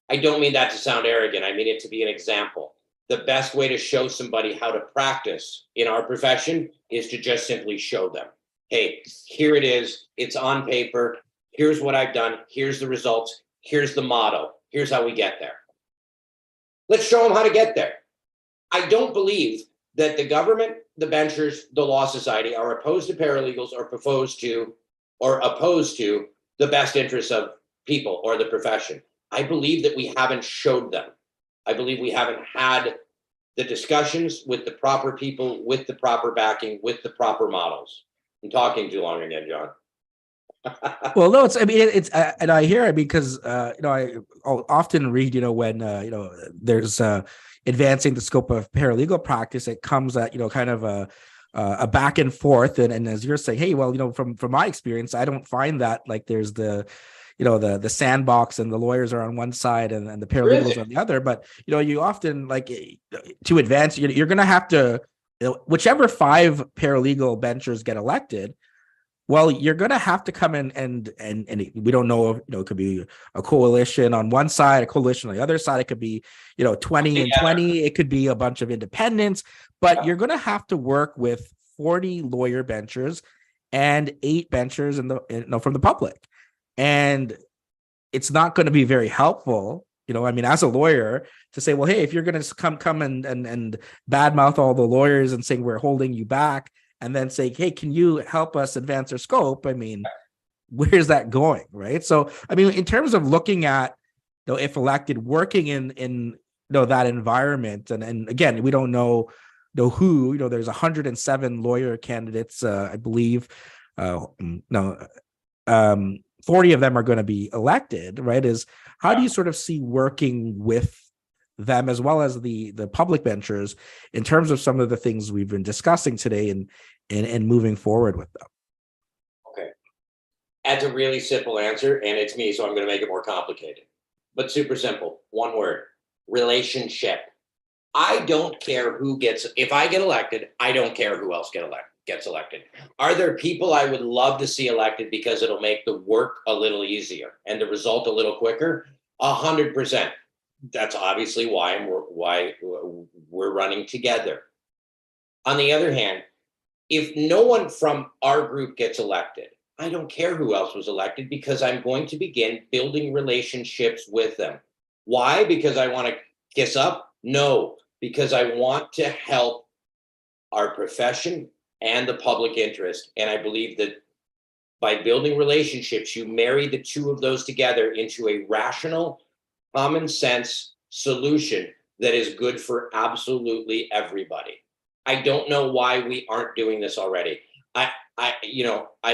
I don't mean that to sound arrogant. I mean it to be an example. The best way to show somebody how to practice in our profession is to just simply show them. Hey, here it is. It's on paper. Here's what I've done. Here's the results. Here's the model. Here's how we get there. Let's show them how to get there. I don't believe that the government, the benchers, the Law Society are opposed to paralegals or opposed to the best interests of people or the profession. I believe that we haven't showed them. I believe we haven't had the discussions with the proper people, with the proper backing, with the proper models. I'm talking too long again, John. Well, no, it's and I hear it because I'll often read when there's advancing the scope of paralegal practice. It comes at kind of a back and forth, and as you're saying, hey, well, from my experience, I don't find that like there's the sandbox and the lawyers are on one side and the paralegals on the other. But you often like to advance, you're going to have to whichever 5 paralegal benchers get elected. Well, you're going to have to come in and we don't know if, it could be a coalition on one side, a coalition on the other side. It could be, 20 and 20. It could be a bunch of independents, but you're going to have to work with 40 lawyer benchers and 8 benchers from the public. And it's not going to be very helpful I mean, as a lawyer, to say, well, hey, if you're going to come and badmouth all the lawyers and saying we're holding you back, and then say, hey, can you help us advance our scope? I mean, where's that going, right? So, I mean, in terms of looking at, if elected, working in that environment, and again, we don't know who, there's 107 lawyer candidates, I believe. No, 40 of them are going to be elected, right? How do you sort of see working with them as well as the public benchers in terms of some of the things we've been discussing today and moving forward with them? Okay. That's a really simple answer, and it's me, so I'm going to make it more complicated. But super simple. One word: relationship. I don't care who gets, if I get elected, I don't care who else gets elected. Are there people I would love to see elected because it'll make the work a little easier and the result a little quicker? 100%. That's obviously why we're running together. On the other hand, if no one from our group gets elected, I don't care who else was elected because I'm going to begin building relationships with them. Why? Because I want to kiss up? No, because I want to help our profession and the public interest. And I believe that by building relationships, you marry the two of those together into a rational, common sense solution that is good for absolutely everybody. I don't know why we aren't doing this already. I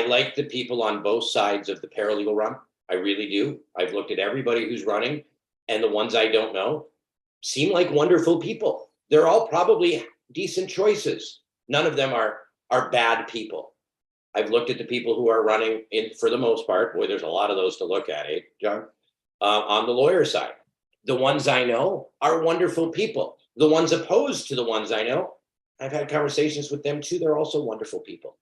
like the people on both sides of the paralegal run. I really do. I've looked at everybody who's running, and the ones I don't know seem like wonderful people. They're all probably decent choices. None of them are bad people. I've looked at the people who are running in, for the most part. Boy, there's a lot of those to look at, eh, John? On the lawyer side, the ones I know are wonderful people. The ones opposed to the ones I know, I've had conversations with them too. They're also wonderful people.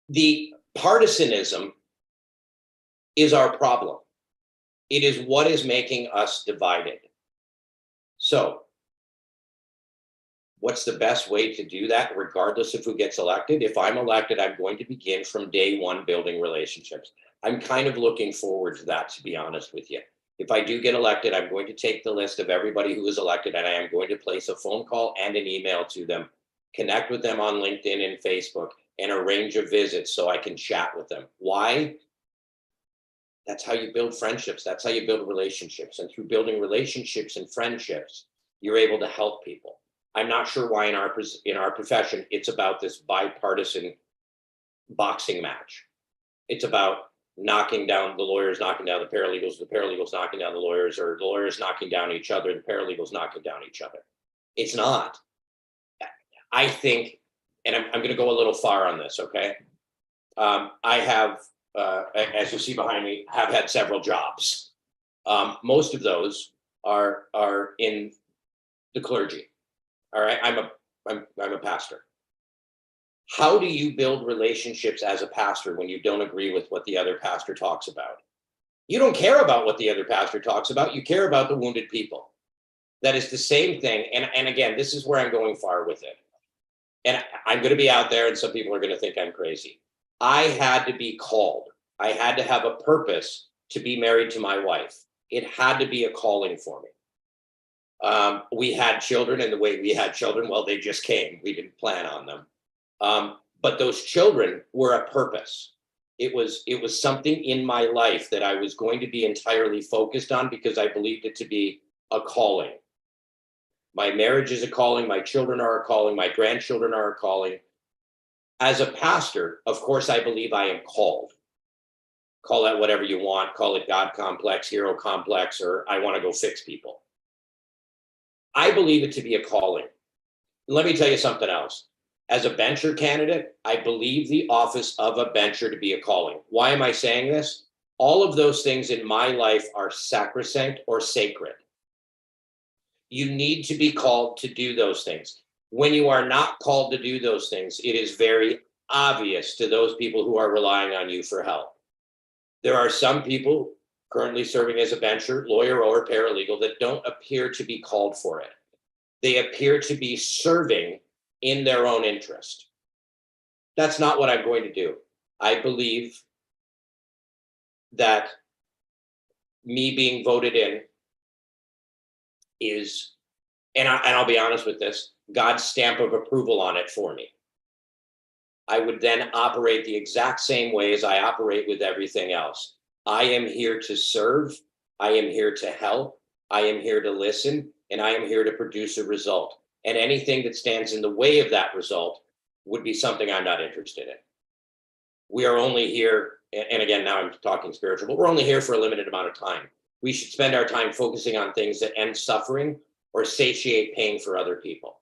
The partisanism is our problem. It is what is making us divided. So, what's the best way to do that, regardless of who gets elected? If I'm elected, I'm going to begin from day one building relationships. I'm kind of looking forward to that, to be honest with you. If I do get elected, I'm going to take the list of everybody who is elected, and I am going to place a phone call and an email to them, connect with them on LinkedIn and Facebook, and arrange a visit so I can chat with them. Why? That's how you build friendships. That's how you build relationships. And through building relationships and friendships, you're able to help people. I'm not sure why in our profession it's about this bipartisan boxing match. It's about knocking down the lawyers, knocking down the paralegals knocking down the lawyers, or the lawyers knocking down each other, the paralegals knocking down each other. It's not. I think, and I'm going to go a little far on this, okay? I have, as you see behind me, have had several jobs. Most of those are in the clergy. All right, I'm a pastor. How do you build relationships as a pastor when you don't agree with what the other pastor talks about? You don't care about what the other pastor talks about. You care about the wounded people. That is the same thing. And again, this is where I'm going far with it. And I'm going to be out there, and some people are going to think I'm crazy. I had to be called. I had to have a purpose to be married to my wife. It had to be a calling for me. We had children, and the way we had children, well, they just came. We didn't plan on them. But those children were a purpose. It was something in my life that I was going to be entirely focused on because I believed it to be a calling. My marriage is a calling. My children are a calling. My grandchildren are a calling. As a pastor, of course, I believe I am called. Call that whatever you want. Call it God complex, hero complex, or I want to go fix people. I believe it to be a calling. Let me tell you something else. As a bencher candidate, I believe the office of a bencher to be a calling. Why am I saying this? All of those things in my life are sacrosanct or sacred. You need to be called to do those things. When you are not called to do those things, it is very obvious to those people who are relying on you for help. There are some people currently serving as a bencher, lawyer, or paralegal that don't appear to be called for it. They appear to be serving in their own interest. That's not what I'm going to do. I believe that me being voted in is, and I'll be honest with this, God's stamp of approval on it for me. I would then operate the exact same way as I operate with everything else. I am here to serve. I am here to help. I am here to listen, and I am here to produce a result. And anything that stands in the way of that result would be something I'm not interested in. We are only here, and again, now I'm talking spiritual, but we're only here for a limited amount of time. We should spend our time focusing on things that end suffering or satiate pain for other people.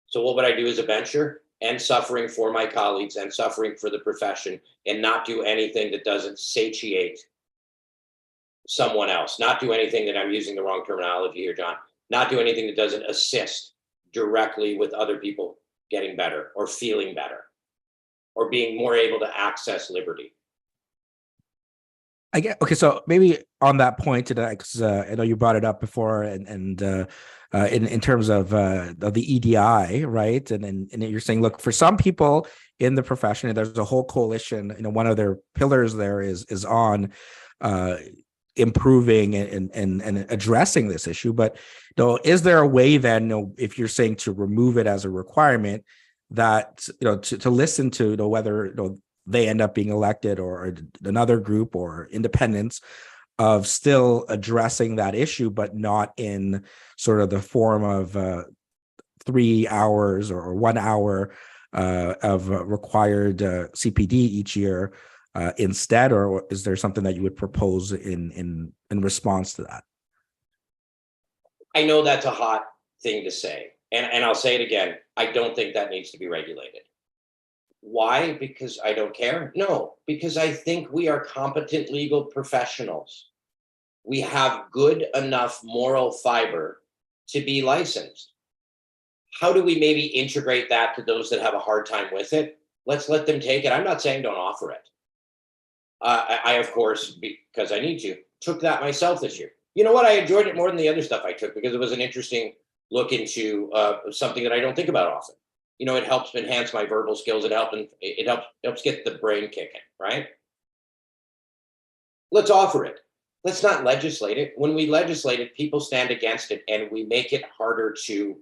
So what would I do as a bencher? End suffering for my colleagues and suffering for the profession, and not do anything that doesn't satiate someone else. Not do anything that, I'm using the wrong terminology here, John, not do anything that doesn't assist directly with other people getting better or feeling better or being more able to access liberty. I get okay. So maybe on that point, because I know you brought it up before, and in terms of the EDI, right? And you're saying, look, for some people in the profession, there's a whole coalition. One of their pillars there is on improving and addressing this issue. But is there a way then, if you're saying to remove it as a requirement, that to listen to whether they end up being elected or another group or independents, of still addressing that issue, but not in sort of the form of 3 hours or 1 hour of required CPD each year instead? Or is there something that you would propose in response to that? I know that's a hot thing to say, and I'll say it again. I don't think that needs to be regulated. Why? Because I don't care? No, because I think we are competent legal professionals. We have good enough moral fiber to be licensed. How do we maybe integrate that to those that have a hard time with it? Let's let them take it. I'm not saying don't offer it. I, of course, because I need to, took that myself this year. You know what? I enjoyed it more than the other stuff I took because it was an interesting look into something that I don't think about often. It helps enhance my verbal skills. It helps get the brain kicking, right? Let's offer it. Let's not legislate it. When we legislate it, people stand against it, and we make it harder to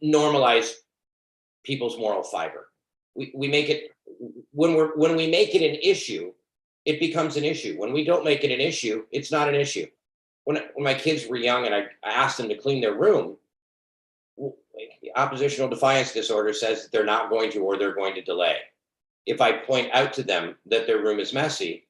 normalize people's moral fiber. We make it, when we make it an issue, it becomes an issue. When we don't make it an issue, it's not an issue. When my kids were young and I asked them to clean their room, oppositional defiance disorder says that they're not going to, or they're going to delay. If I point out to them that their room is messy,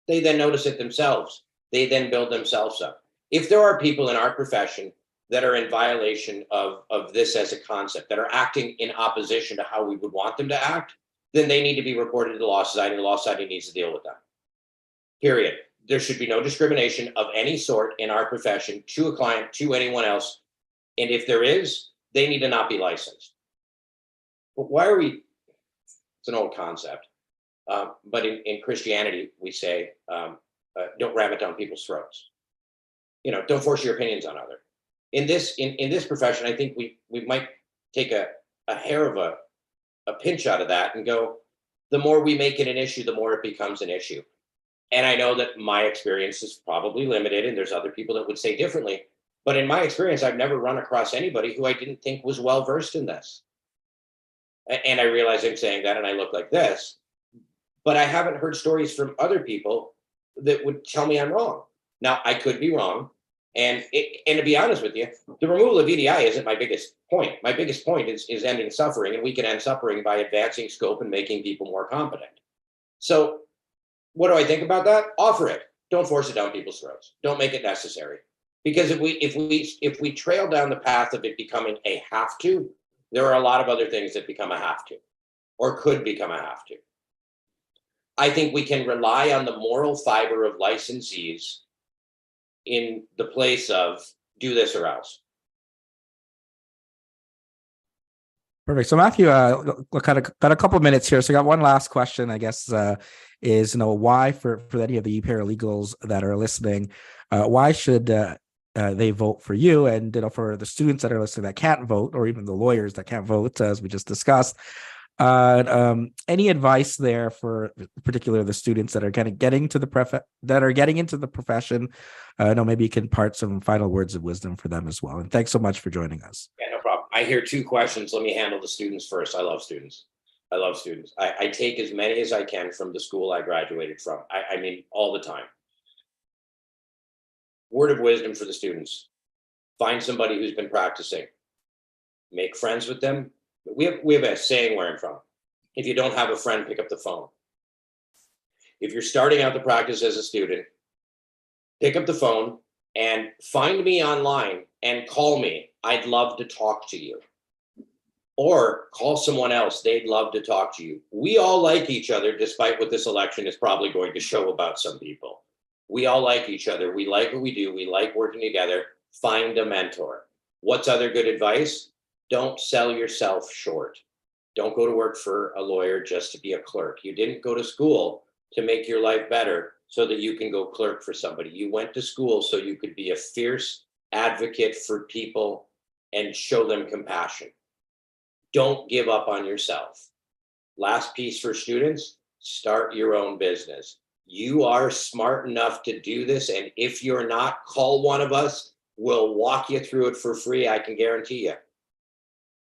they then notice it themselves. They then build themselves up. If there are people in our profession that are in violation of this as a concept, that are acting in opposition to how we would want them to act, then they need to be reported to the Law Society, and the Law Society needs to deal with them. Period. There should be no discrimination of any sort in our profession to a client, to anyone else. And if there is, they need to not be licensed. But why are we? It's an old concept. But in Christianity, we say, don't ram it down people's throats. Don't force your opinions on others. In this profession, I think we might take a hair of a pinch out of that and go, the more we make it an issue, the more it becomes an issue. And I know that my experience is probably limited, and there's other people that would say differently. But in my experience, I've never run across anybody who I didn't think was well-versed in this. And I realize I'm saying that and I look like this, but I haven't heard stories from other people that would tell me I'm wrong. Now, I could be wrong. And to be honest with you, the removal of EDI isn't my biggest point. My biggest point is ending suffering, and we can end suffering by advancing scope and making people more competent. So what do I think about that? Offer it. Don't force it down people's throats. Don't make it necessary. Because if we trail down the path of it becoming a have to, there are a lot of other things that become a have to, or could become a have to. I think we can rely on the moral fiber of licensees in the place of do this or else. Perfect. So Matthew, got a couple of minutes here. So I got one last question, I guess, is why for any of the paralegals that are listening, why should they vote for you? And for the students that are listening that can't vote, or even the lawyers that can't vote, as we just discussed, Any advice there for particularly the students that are kind of getting to getting into the profession? No, maybe you can part some final words of wisdom for them as well. And thanks so much for joining us. Yeah, no problem. I hear two questions. Let me handle the students first. I love students. I love students. I take as many as I can from the school I graduated from. I mean, all the time. Word of wisdom for the students. Find somebody who's been practicing. Make friends with them. We have a saying where I'm from. If you don't have a friend, pick up the phone. If you're starting out the practice as a student, pick up the phone and find me online and call me. I'd love to talk to you. Or call someone else. They'd love to talk to you. We all like each other, despite what this election is probably going to show about some people. We all like each other. We like what we do. We like working together. Find a mentor. What's other good advice? Don't sell yourself short. Don't go to work for a lawyer just to be a clerk. You didn't go to school to make your life better so that you can go clerk for somebody. You went to school so you could be a fierce advocate for people and show them compassion. Don't give up on yourself. Last piece for students, start your own business. You are smart enough to do this. And if you're not, call one of us. We'll walk you through it for free. I can guarantee you.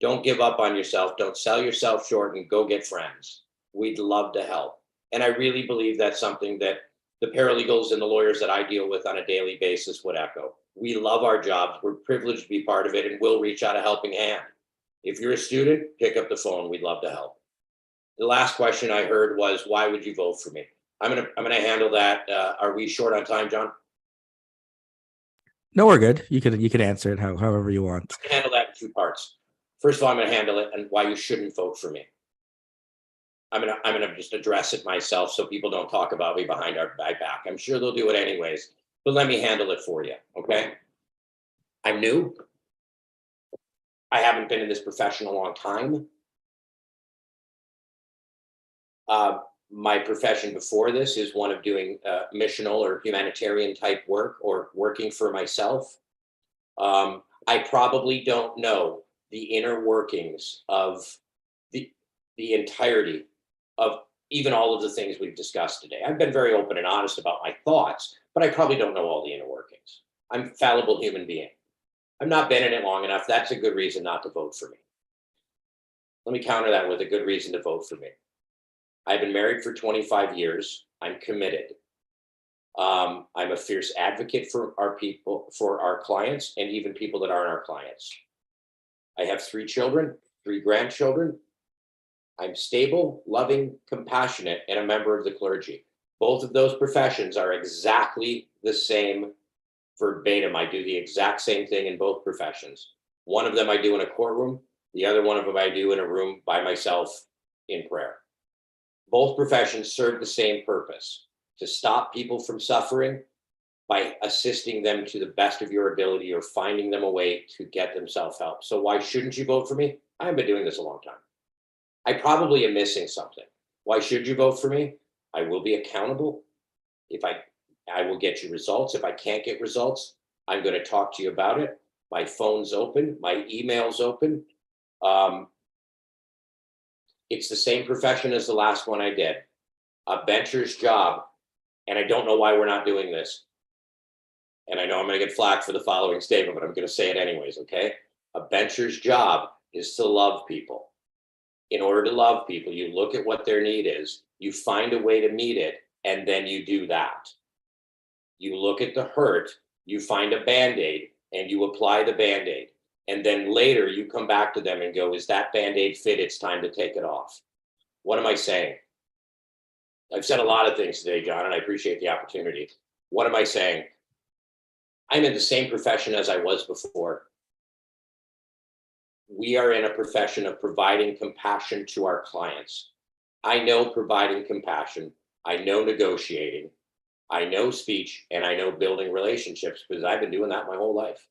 Don't give up on yourself. Don't sell yourself short and go get friends. We'd love to help. And I really believe that's something that the paralegals and the lawyers that I deal with on a daily basis would echo. We love our jobs. We're privileged to be part of it, and we'll reach out a helping hand. If you're a student, pick up the phone. We'd love to help. The last question I heard was, why would you vote for me? I'm gonna handle that. Are we short on time, John? No, we're good. You can answer it however you want. I can handle that in two parts. First of all, I'm going to handle it and why you shouldn't vote for me. I'm gonna just address it myself so people don't talk about me behind my back. I'm sure they'll do it anyways, but let me handle it for you, okay? I'm new. I haven't been in this profession a long time. My profession before this is one of doing missional or humanitarian type work or working for myself. I probably don't know the inner workings of the entirety of even all of the things we've discussed today. I've been very open and honest about my thoughts, but I probably don't know all the inner workings. I'm a fallible human being. I've not been in it long enough. That's a good reason not to vote for me. Let me counter that with a good reason to vote for me. I've been married for 25 years. I'm committed. I'm a fierce advocate for our people, for our clients, and even people that aren't our clients. I have 3 children, 3 grandchildren. I'm stable, loving, compassionate, and a member of the clergy. Both of those professions are exactly the same verbatim. I do the exact same thing in both professions. One of them I do in a courtroom. The other one of them I do in a room by myself in prayer. Both professions serve the same purpose, to stop people from suffering by assisting them to the best of your ability or finding them a way to get themselves help. So why shouldn't you vote for me? I've been doing this a long time. I probably am missing something. Why should you vote for me? I will be accountable. If I will get you results. If I can't get results, I'm going to talk to you about it. My phone's open. My email's open. It's the same profession as the last one I did. A bencher's job, and I don't know why we're not doing this. And I know I'm going to get flack for the following statement, but I'm going to say it anyways, okay? A bencher's job is to love people. In order to love people, you look at what their need is, you find a way to meet it, and then you do that. You look at the hurt, you find a Band-Aid, and you apply the Band-Aid. And then later you come back to them and go, is that Band-Aid fit? It's time to take it off. What am I saying? I've said a lot of things today, John, and I appreciate the opportunity. What am I saying? I'm in the same profession as I was before. We are in a profession of providing compassion to our clients. I know providing compassion. I know negotiating. I know speech, and I know building relationships because I've been doing that my whole life.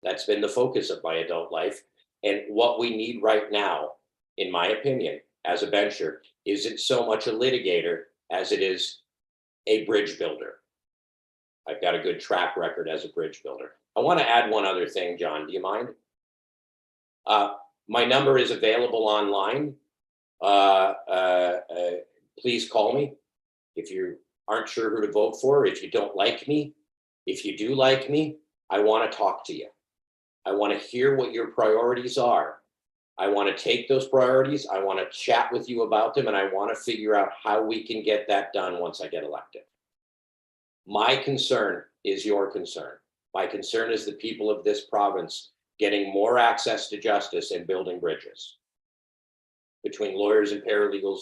That's been the focus of my adult life. And what we need right now, in my opinion, as a bencher, isn't so much a litigator as it is a bridge builder. I've got a good track record as a bridge builder. I want to add one other thing, John. Do you mind? My number is available online. please call me if you aren't sure who to vote for. If you don't like me, if you do like me, I want to talk to you. I want to hear what your priorities are. I want to take those priorities. I want to chat with you about them, and I want to figure out how we can get that done once I get elected. My concern is your concern. My concern is the people of this province getting more access to justice and building bridges between lawyers and paralegals,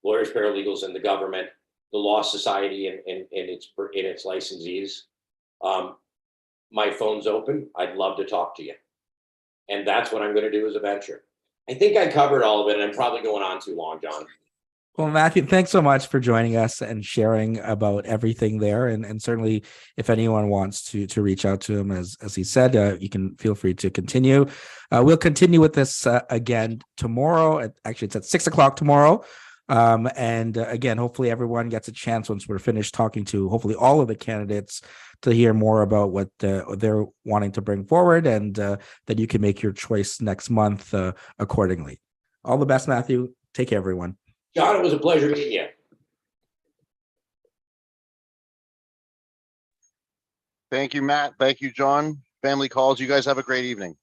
lawyers, paralegals, and the government, the Law Society and its licensees. My phone's open. I'd love to talk to you. And that's what I'm going to do as a venture. I think I covered all of it, and I'm probably going on too long, John. Well, Matthew, thanks so much for joining us and sharing about everything there. And certainly, if anyone wants to reach out to him, as he said, you can feel free to continue. We'll continue with this again tomorrow. Actually, it's at 6:00 tomorrow. And again, hopefully everyone gets a chance once we're finished talking to hopefully all of the candidates to hear more about what they're wanting to bring forward, and that you can make your choice next month accordingly. All the best, Matthew. Take care, everyone. John, it was a pleasure meeting you. Thank you, Matt. Thank you, John. Family calls. You guys have a great evening.